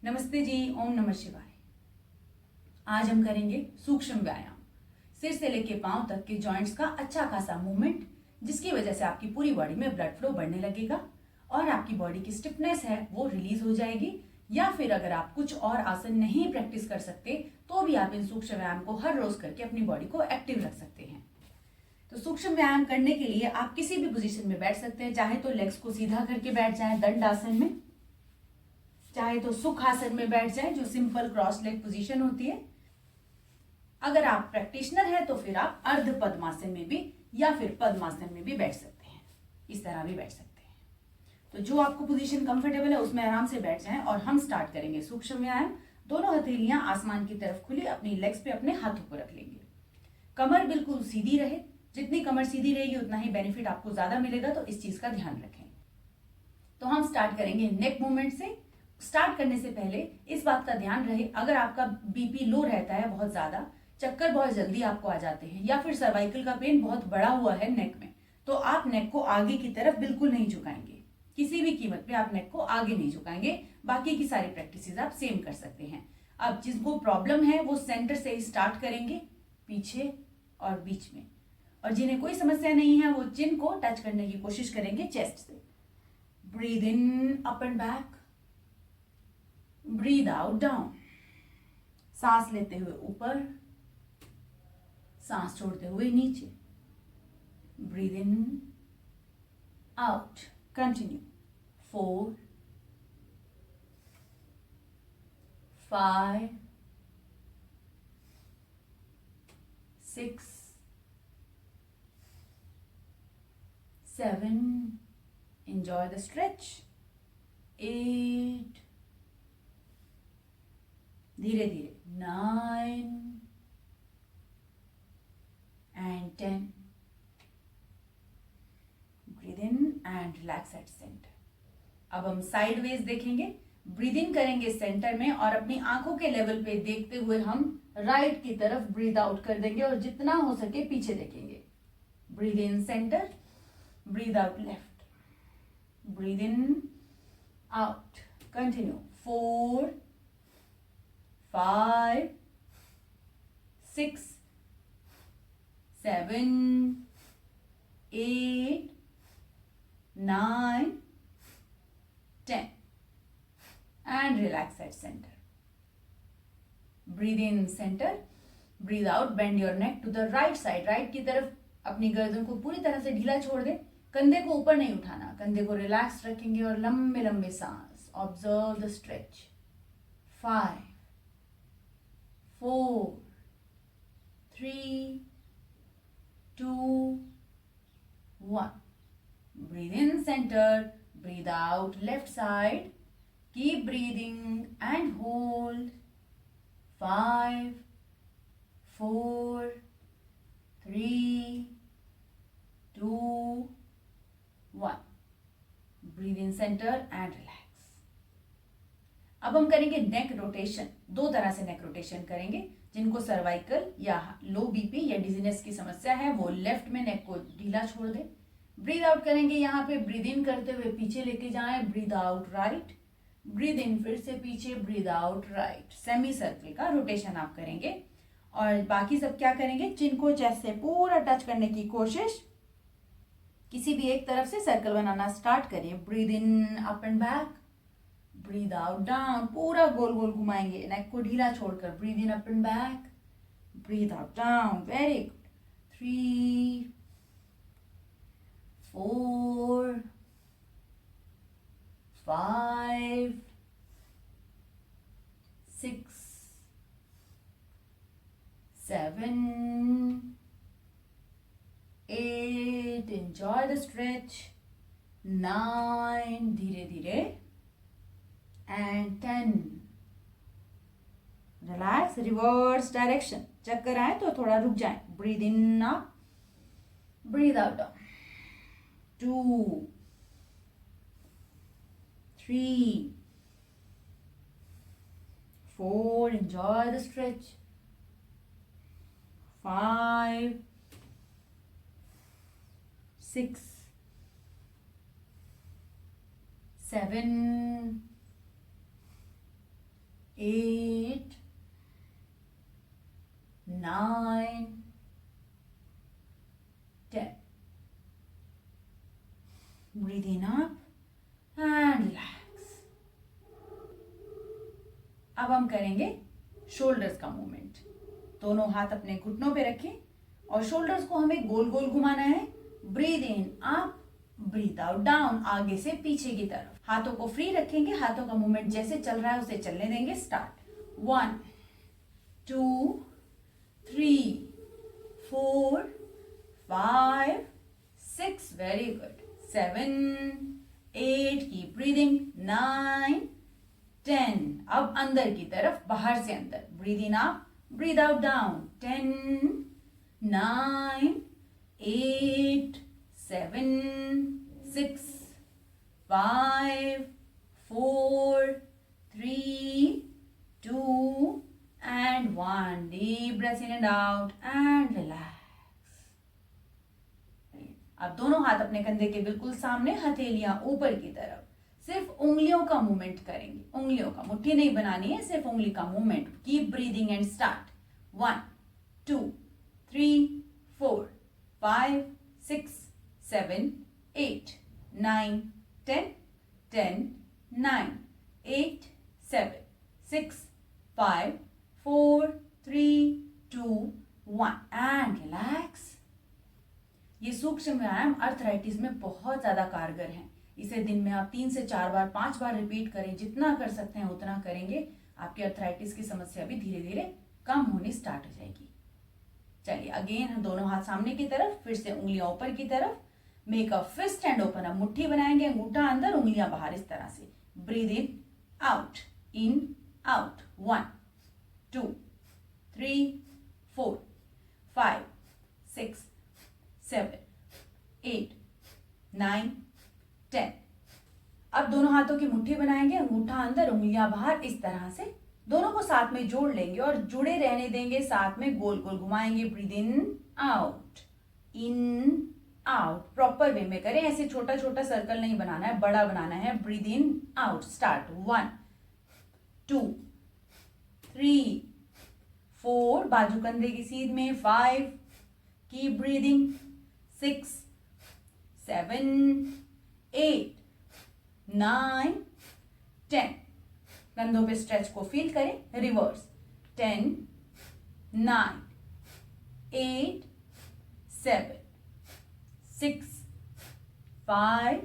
नमस्ते जी, ओम नमः शिवाय। आज हम करेंगे सूक्ष्म व्यायाम। सिर से लेके पांव तक के जॉइंट्स का अच्छा खासा मूवमेंट, जिसकी वजह से आपकी पूरी बॉडी में ब्लड फ्लो बढ़ने लगेगा और आपकी बॉडी की स्टिफनेस है वो रिलीज हो जाएगी। या फिर अगर आप कुछ और आसन नहीं प्रैक्टिस कर सकते तो भी आप इन सूक्ष्म व्यायाम को हर रोज करके अपनी बॉडी को एक्टिव रख सकते हैं। तो सूक्ष्म व्यायाम करने के लिए आप किसी भी पोजीशन में बैठ सकते हैं। चाहे तो लेग्स को सीधा करके बैठ जाएं दंड आसन में, चाहे तो सुख आसन में बैठ जाएं जो सिंपल क्रॉस लेग पोजीशन होती है। अगर आप प्रैक्टिशनर हैं तो फिर आप अर्ध पद्मासन में भी या फिर पद्मासन में भी बैठ सकते हैं, इस तरह भी बैठ सकते हैं। तो जो आपको पोजीशन कंफर्टेबल है उसमें आराम से बैठ जाएं और हम स्टार्ट करेंगे सूक्ष्म व्यायाम। दोनों हथेलियां आसमान की तरफ खुली अपनी लेग्स पे अपने हाथों को रख लेंगे। कमर बिल्कुल सीधी रहे, जितनी कमर सीधी रहेगी उतना ही बेनिफिट आपको ज्यादा मिलेगा, तो इस चीज का ध्यान रखें। तो हम स्टार्ट करेंगे नेक मूवमेंट से। स्टार्ट करने से पहले इस बात का ध्यान रहे, अगर आपका बीपी लो रहता है बहुत ज्यादा, चक्कर बहुत जल्दी आपको आ जाते हैं या फिर सर्वाइकल का पेन बहुत बड़ा हुआ है नेक में, तो आप नेक को आगे की तरफ बिल्कुल नहीं झुकाएंगे। किसी भी कीमत पे आप नेक को आगे नहीं झुकाएंगे। बाकी की सारी प्रैक्टिसेस आप सेम कर सकते हैं। अब जिसको प्रॉब्लम है वो सेंटर से ही स्टार्ट करेंगे, पीछे और बीच में, और जिन्हें कोई समस्या नहीं है वो चिन को टच करने की कोशिश करेंगे चेस्ट से। Breathe in up and back, breathe out down. सांस लेते हुए ऊपर, सांस छोड़ते हुए नीचे। Breathe in out, continue. 4 5 6 7, enjoy the stretch, 8, धीरे धीरे 9 and 10. Breathe in and relax at center. अब हम साइडवेज देखेंगे। ब्रीद इन करेंगे सेंटर में और अपनी आंखों के लेवल पे देखते हुए हम राइट की तरफ ब्रीद आउट कर देंगे और जितना हो सके पीछे देखेंगे। Breathe in centre, breathe out left, breathe in out, continue. 4 5 6 7 8 9 10 and relax at center. Breathe in center, breathe out, bend your neck to the right side. Right की तरफ अपनी गर्दन को पूरी तरह से ढीला छोड़ दे, कंधे को ऊपर नहीं उठाना, कंधे को रिलैक्स रखेंगे और लंबे लंबे सांस। Observe the stretch. 5 4 3 2 1. Breathe in center, breathe out left side. Keep breathing and hold. 5 4 3 2 1. Breathe in center and relax. अब हम करेंगे नेक रोटेशन। दो तरह से नेक रोटेशन करेंगे। जिनको सर्वाइकल या लो बीपी या डिजीनेस की समस्या है वो लेफ्ट में नेक को ढीला छोड़ दे। ब्रीद आउट करेंगे यहाँ पे, ब्रीद इन करते हुए पीछे लेके जाएं, breathe out right, breathe in फिर से पीछे, breathe out right. Semi circle का रोटेशन आप करेंगे। और बाकी सब क्या करेंगे, चिन को चेस्ट से पूरा टच करने की कोशिश। किसी भी एक तरफ से सर्कल बनाना स्टार्ट करिए। Breathe in up and back, breathe out down, पूरा गोल गोल घुमाएंगे नेक को ढीला छोड़कर। Breathe in up and back, breathe out down, very good. 3 4 5 6 7 8, enjoy the stretch, 9, धीरे धीरे, and 10. Relax, reverse direction. चक्कर आए तो थोड़ा रुक जाएं। Breathe in up, breathe out down. 2 3 4, enjoy the stretch, 5 6 7 8, 9, 10. Breathe in up and relax. अब हम करेंगे शोल्डर्स का मूवमेंट। दोनों हाथ अपने घुटनों पे रखें और शोल्डर्स को हमें गोल गोल घुमाना है। Breathe in up, breathe out down, आगे से पीछे की तरफ। हाथों को फ्री रखेंगे, हाथों का मूवमेंट जैसे चल रहा है उसे चलने देंगे। Start. 1, 2, 3, 4, 5, 6, very good. 7, 8, keep breathing. 9, 10, अब अंदर की तरफ, बाहर से अंदर। Breathe in up, breathe out down. 10, 9, 8, 7, 6, 5, 4, 3, 2 and 1. Deep breath in and out and relax. अब दोनों हाथ अपने कंधे के बिल्कुल सामने, हथेलियां ऊपर की तरफ। सिर्फ उंगलियों का मूवमेंट करेंगे, उंगलियों का, मुट्ठी नहीं बनानी है, सिर्फ उंगली का movement. Keep breathing and start. 1, 2, 3, 4, 5, 6, 7, 8, 9, 10, 10, 9, 8, 7, 6, 5, 4, 3, 2, 1 and relax. ये सूक्ष्म व्यायाम अर्थराइटिस में बहुत ज्यादा कारगर हैं। इसे दिन में आप 3 से 4 बार, 5 बार रिपीट करें। जितना कर सकते हैं उतना करेंगे। आपकी अर्थराइटिस की समस्या भी धीरे धीरे कम होनी स्टार्ट हो जाएगी। चलिए अगेन, दोनों हाथ सामने की तरफ, फिर से उंगलियां ऊपर की तरफ। Make a fist and open up, मुट्ठी बनाएंगे, अंगूठा अंदर, उंगलियां बाहर, इस तरह से। Breathe in out. 1, 2, 3, 4, 5, 6, 7, 8, 9, 10। अब दोनों हाथों की मुट्ठी बनाएंगे, अंगूठा अंदर, उंगलियां बाहर, इस तरह से। दोनों को साथ में जोड़ लेंगे और जुड़े रहने देंगे, साथ में गोल गोल घुमाएंगे। Breathe in out, proper way में करें। ऐसे छोटा छोटा सर्कल नहीं बनाना है, बड़ा बनाना है। Breathe in out. स्टार्ट। 1, 2, 3, 4, बाजू कंधे की सीध में। 5, कीप ब्रीदिंग। 6, 7, 8, 9, 10। कंधों पे स्ट्रेच को फील करें। Reverse. 10, 9, 8, 7, 6, 5,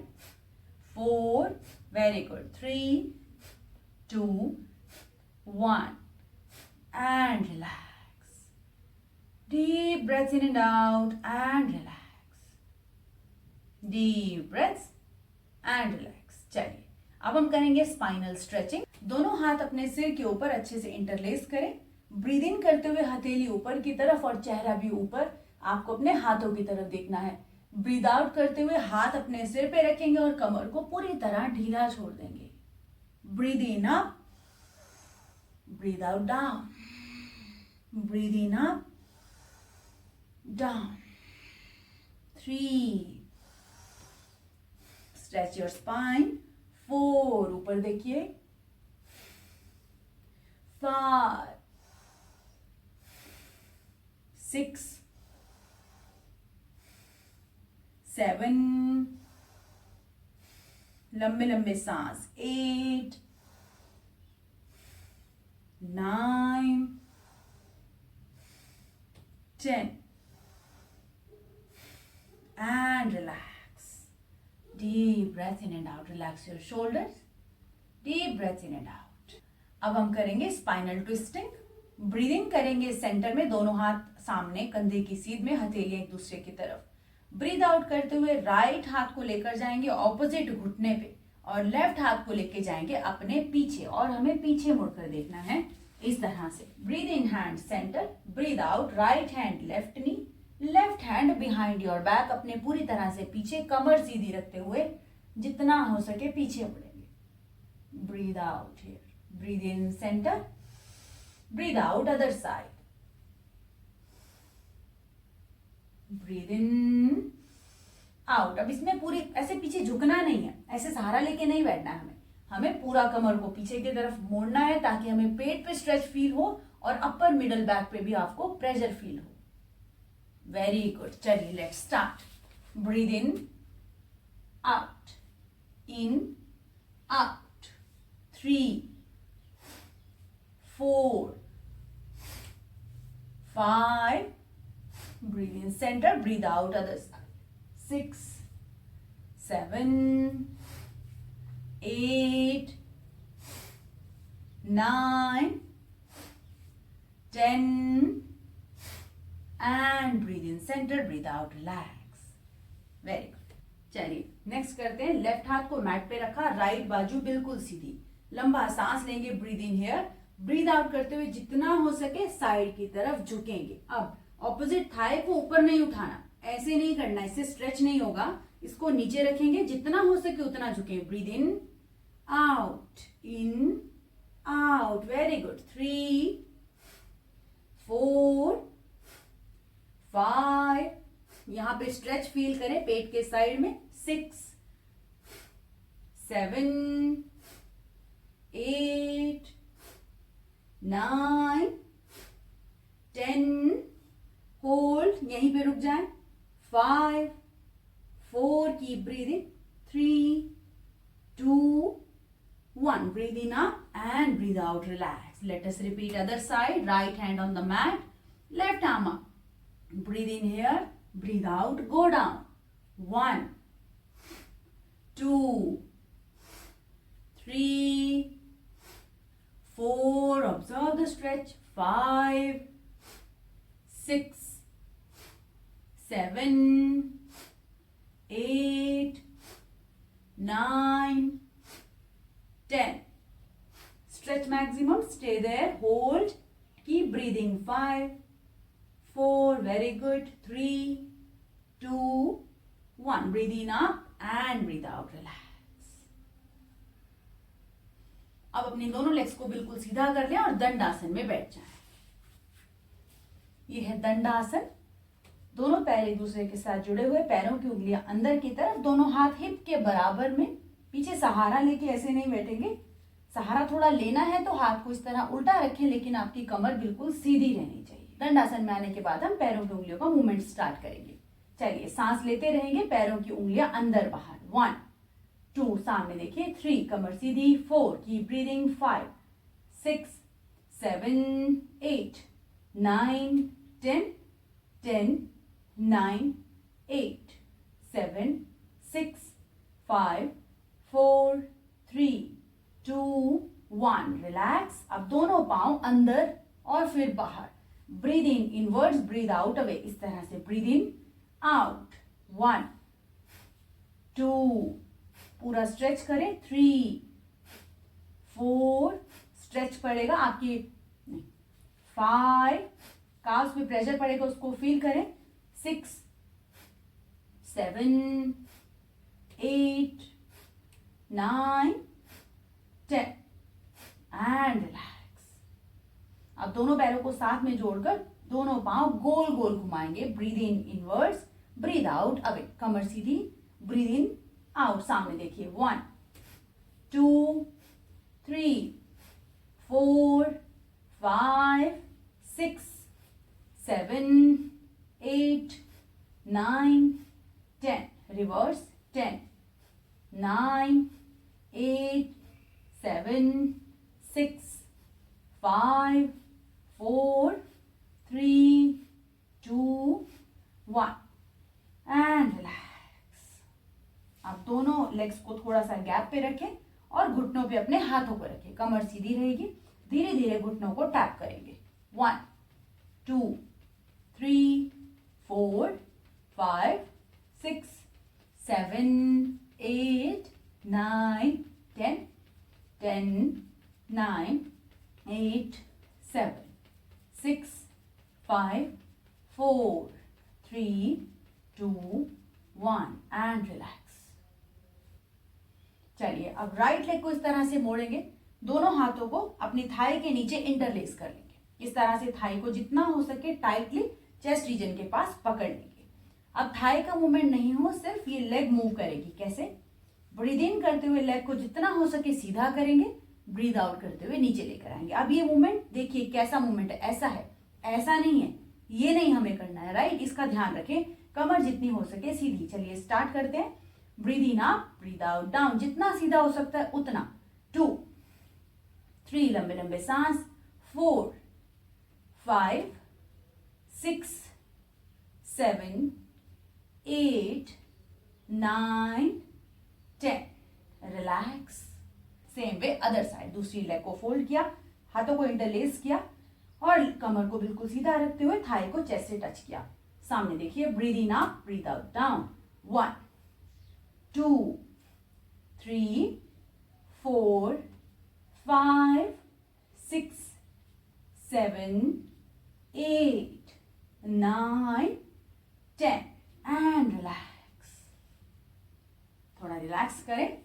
4, very good, 3, 2, 1 and relax. Deep breaths in and out and relax. Deep breaths and relax. चलिए अब हम करेंगे स्पाइनल स्ट्रेचिंग। दोनों हाथ अपने सिर के ऊपर अच्छे से इंटरलेस करें। ब्रीद इन करते हुए हथेली ऊपर की तरफ और चेहरा भी ऊपर, आपको अपने हाथों की तरफ देखना है। ब्रीद आउट करते हुए हाथ अपने सिर पे रखेंगे और कमर को पूरी तरह ढीला छोड़ देंगे। Breathe in up, breathe out down, breathe in up, down. 3, stretch your spine. 4, ऊपर देखिए। 5, 6, 7, लंबे लंबे सांस। 8, 9, 10 and relax. Deep breath in and out. Relax your shoulders. Deep breath in and out. अब हम करेंगे स्पाइनल ट्विस्टिंग। ब्रीदिंग करेंगे centre में, दोनों हाथ सामने कंधे की सीध में, हथेलियां एक दूसरे की तरफ। ब्रीद आउट करते हुए राइट हाथ को लेकर जाएंगे ऑपोजिट घुटने पे और लेफ्ट हाथ को लेके जाएंगे अपने पीछे और हमें पीछे मुड़कर देखना है, इस तरह से। Breathe in hand centre, breathe out right hand left knee, left hand behind your back, अपने पूरी तरह से पीछे, कमर सीधी रखते हुए जितना हो सके पीछे मुड़ेंगे। Breathe out here, breathe in centre, breathe out other side, breathe in out. अब इसमें पूरी ऐसे पीछे झुकना नहीं है, ऐसे सहारा लेके नहीं बैठना है हमें, हमें पूरा कमर को पीछे की तरफ मोड़ना है ताकि हमें पेट पे स्ट्रेच फील हो और अपर मिडल बैक पे भी आपको प्रेशर फील हो। Very good. चलिए let's start. Breathe in, out, in, out. 3, 4, 5, breathe in center, breathe out other side. 6, 7, 8, 9, 10 and breathe in center, breathe out, relax. Very good. चलिए next करते हैं। Left हाथ को मैट पे रखा, राइट बाजू बिल्कुल सीधी, लंबा सांस लेंगे, breathe in here, breathe out करते हुए जितना हो सके साइड की तरफ झुकेंगे। अब ऑपोजिट थाई को ऊपर नहीं उठाना, ऐसे नहीं करना, इससे स्ट्रेच नहीं होगा। इसको नीचे रखेंगे, जितना हो सके उतना झुकेंगे। Breathe in, out, in, out. Very good. 3, 4, 5, यहां पे स्ट्रेच फील करें पेट के साइड में। 6, 7, 8, 9, 10, होल्ड, यहीं पे रुक जाए। 5, 4, keep breathing. 3, 2, 1, breathe in up and breathe out, relax. Let us repeat other side. Right hand on the mat, left arm up. Breathe in here, breathe out, go down. 1, 2, 3, 4, observe the stretch. 5, 6, 7, 8, 9, 10. Stretch maximum, stay there, hold, keep breathing. 5, 4, very good. 3, 2, 1. Breathe in up and breathe out, relax. अब अपने दोनों legs को बिल्कुल सीधा कर लें और दंडासन में बैठ जाएं। ये है दंडासन। दोनों पैर एक दूसरे के साथ जुड़े हुए, पैरों की उंगलियां अंदर की तरफ, दोनों हाथ हिप के बराबर में। पीछे सहारा लेके ऐसे नहीं बैठेंगे, सहारा थोड़ा लेना है तो हाथ को इस तरह उल्टा रखें, लेकिन आपकी कमर बिल्कुल सीधी रहनी चाहिए। दंडासन में आने के बाद हम पैरों की उंगलियों का मूवमेंट स्टार्ट करेंगे। चलिए सांस लेते रहेंगे, पैरों की उंगलियां अंदर बाहर। 1, 2, सामने देखिए। 3, कमर सीधी। 4, कीप ब्रीदिंग। 5, 6, 7, 8, 9, 10, 10, 9, 8, 7, 6, 5, 4, 3, 2, 1, रिलैक्स। अब दोनों पांव अंदर और फिर बाहर। Breathe in inwards, breathe out away. इस तरह से ब्रीद इन, आउट। 1, 2, पूरा स्ट्रेच करें। 3, 4, स्ट्रेच पड़ेगा आपकी 5, काल्स पे प्रेशर पड़ेगा, उसको फील करें। 6, 7, 8, 9, 10 एंड रिलैक्स। अब दोनों पैरों को साथ में जोड़कर दोनों पांव गोल गोल घुमाएंगे। Breathe in inwards, breathe out away. Qamar Sidhi, breathe in, out. सामने देखिए। 1, 2, 3, 4, 5, 6, 7, 8, 9, 10, रिवर्स। 10, 9, 8, 7, 6, 5, 4, 3, 2, 1 and relax. अब दोनों लेग्स को थोड़ा सा गैप पे रखें और घुटनों पे अपने हाथों को रखें। कमर सीधी रहेगी, धीरे धीरे घुटनों को टैप करेंगे। 1, 2, 3, 4, 5, 6, 7, 8, 9, 10, 10, 9, 8, 7, 6, 5, 4, 3, 2, 1 एंड रिलैक्स। चलिए अब राइट लेग को इस तरह से मोड़ेंगे, दोनों हाथों को अपनी थाई के नीचे इंटरलेस कर लेंगे। इस तरह से थाई को जितना हो सके टाइटली चेस्ट रीजन के पास पकड़ लेंगे। अब थाई का मूवमेंट नहीं हो, सिर्फ ये लेग मूव करेगी। कैसे? ब्रीद इन करते हुए लेग को जितना हो सके सीधा करेंगे, ब्रीद आउट करते हुए नीचे लेकर आएंगे। अब ये मूवमेंट देखिए कैसा मूवमेंट है, ऐसा है, ऐसा नहीं है, ये नहीं हमें करना है, राइट। इसका ध्यान रखें, कमर जितनी हो सके सीधी। चलिए स्टार्ट करते हैं। Breathe in up, breathe out down, जितना सीधा हो सकता है उतना। 2 3 लंबे लंबे सांस, 4 5 6 7 8 9 10। Relax. Same way other side, दूसरी लेग को फोल्ड किया, हाथों को इंटरलेस किया और कमर को बिल्कुल सीधा रखते हुए थाई को चेस्ट से टच किया। सामने देखिए, breathe in up, breathe out down. 1 2 3 4 5 6 7 8 9 10 and relax. थोड़ा रिलैक्स करें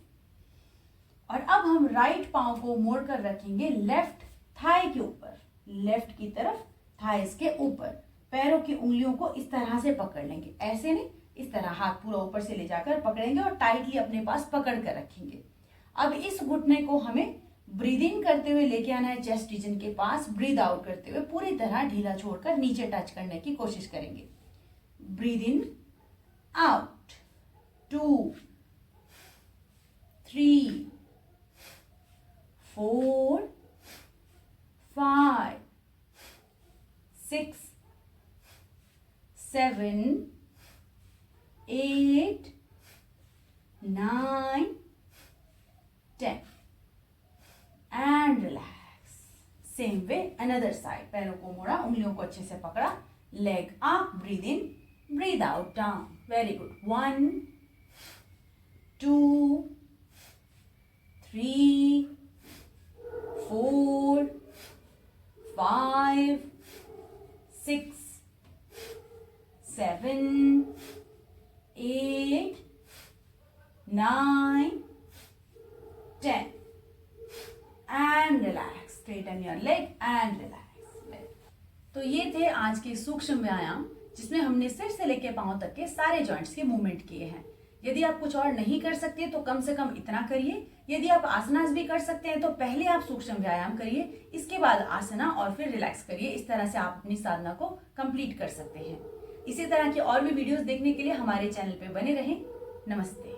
और अब हम राइट पांव को मोड़कर रखेंगे लेफ्ट थाई के ऊपर, लेफ्ट की तरफ थाइस के ऊपर। पैरों की उंगलियों को इस तरह से पकड़ लेंगे, ऐसे नहीं, इस तरह हाथ पूरा ऊपर से ले जाकर पकड़ेंगे और टाइटली अपने पास पकड़ कर रखेंगे। अब इस घुटने को हमें ब्रीद इन करते हुए लेके आना है चेस्ट रीजन के पास, ब्रीद आउट करते हुए पूरी तरह ढीला छोड़कर नीचे टच करने की कोशिश करेंगे। Breathe in out, 2 3 4 5 6 7 8 9 10 and relax. Same way another side, पैरों को मोड़ा, उंगलियों को अच्छे से पकड़ा, leg up, breathe in, breathe out down. Very good. 1 2 3 4 5 6 7 8 9 10 and relax. Straighten your leg and relax. तो ये थे आज के सूक्ष्म व्यायाम, जिसमें हमने सिर से लेकर पांव तक के सारे जॉइंट्स के मूवमेंट किए हैं। यदि आप कुछ और नहीं कर सकते तो कम से कम इतना करिए। यदि आप आसनास भी कर सकते हैं तो पहले आप सूक्ष्म व्यायाम करिए, इसके बाद आसना और फिर रिलैक्स करिए। इस तरह से आप अपनी साधना को कंप्लीट कर सकते हैं। इसी तरह की और भी वीडियोस देखने के लिए हमारे चैनल पे बने रहें। नमस्ते।